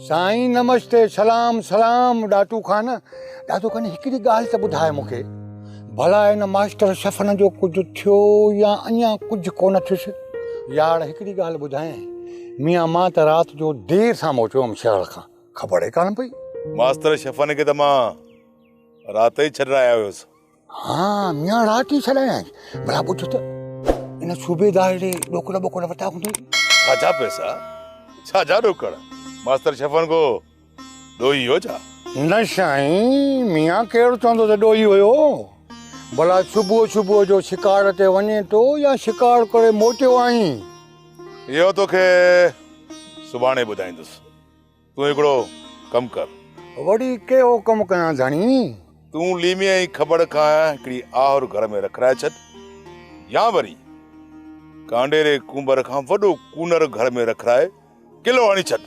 साईं नमस्ते, सलाम सलाम। डाटू खान हिकिड़ी ॻाल्हि त ॿुधाए मूंखे, भला हिन मास्टर शफ़न जो कुझु थियो या अञा कुझु कोन थियुसि? यार हिकिड़ी ॻाल्हि ॿुधाए मियां, मां त राति जो देरि सां मोटियो हुअमि शहर खां, ख़बर ई कान पई। मास्टर शफ़न खे त मां राति ई छॾाया हुयुसि। हाँ मियां राति ई छॾाया। भला ॿुध त इन सूबेदार ॾे ॾोकड़ ॿोकड़ वरिता हूंदई। छाजा पैसा, छाजा ॾोकड़? मास्टर शफ़न को ॾोही हो छा? न साईं, मियां केरु चवंदो त ॾोही हुयो? भला सुबुह सुबुह जो शिकार ते वञे थो या शिकार करे मोटियो आहीं? इहो तोखे सुभाणे ॿुधाईंदुसि। तूं हिकिड़ो कमु कर। वरी कहिड़ो कमु कयां धणी? तूं लीमीअ जी ख़बर खां हिकिड़ी आहुर घर में रखाए छॾ, या वरी कांडेरे कुंबर खां वॾो कूनर घर में रखाए किलो आणी छॾ।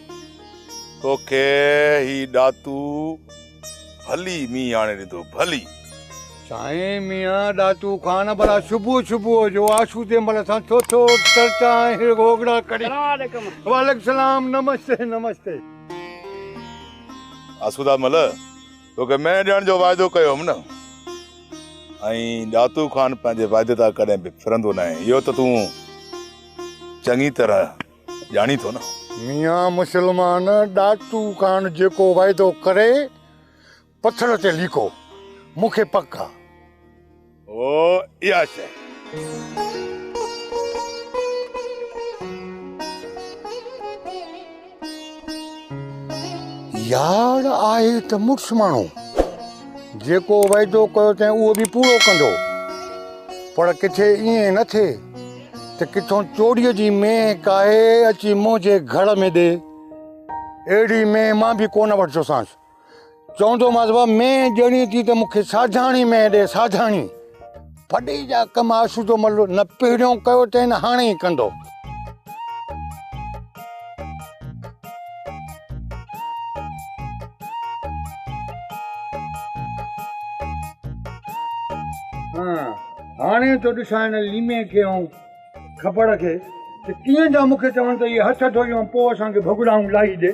तोखे ही ॾातू भली मींहुं आणे ॾींदो, भली। साईं मियां ॾातू खान भला सुबुह सुबुह जो आशू ते महिल सां थो चर्चा घोगड़ा करे। वालेकुम सलाम, नमस्ते नमस्ते। आसूदा मल तोखे मैं ॾियण जो वाइदो कयो हुअमि न, ऐं ॾातू खान पंहिंजे वाइदे तां कॾहिं बि फिरंदो न आहे, इहो त तूं चङी तरह ॼाणी थो न। मियां मुसलमान, ॾातू खान जेको वाइदो करे पत्थर ते लिखो, मूंखे पक आहे। ओ इहा शइ यार आहे त मुड़ुस माण्हू, जेको वाइदो कयो अथई उहो बि पूरो कंदो, पर किथे ईअं न थिए त किथां चोरीअ जी महक आहे अची मुंहिंजे घर में ॾे। अहिड़ी मेह मां बि कोन वठंदोसांसि। चवंदोमांसि बा मेह ॾियणी थी त मूंखे साझाणी मेह ॾे, साझाणी। फॾे जा कम आसूदो मल न पहिरियों कयो अथई न हाणे ई कंदो। हाणे तो ॾिसां हिन लीमे खे ऐं ख़बर खे कीअं था मूंखे चवनि त इहे हथ धोई पोइ असांखे भुॻड़ाऊं लाही ॾे।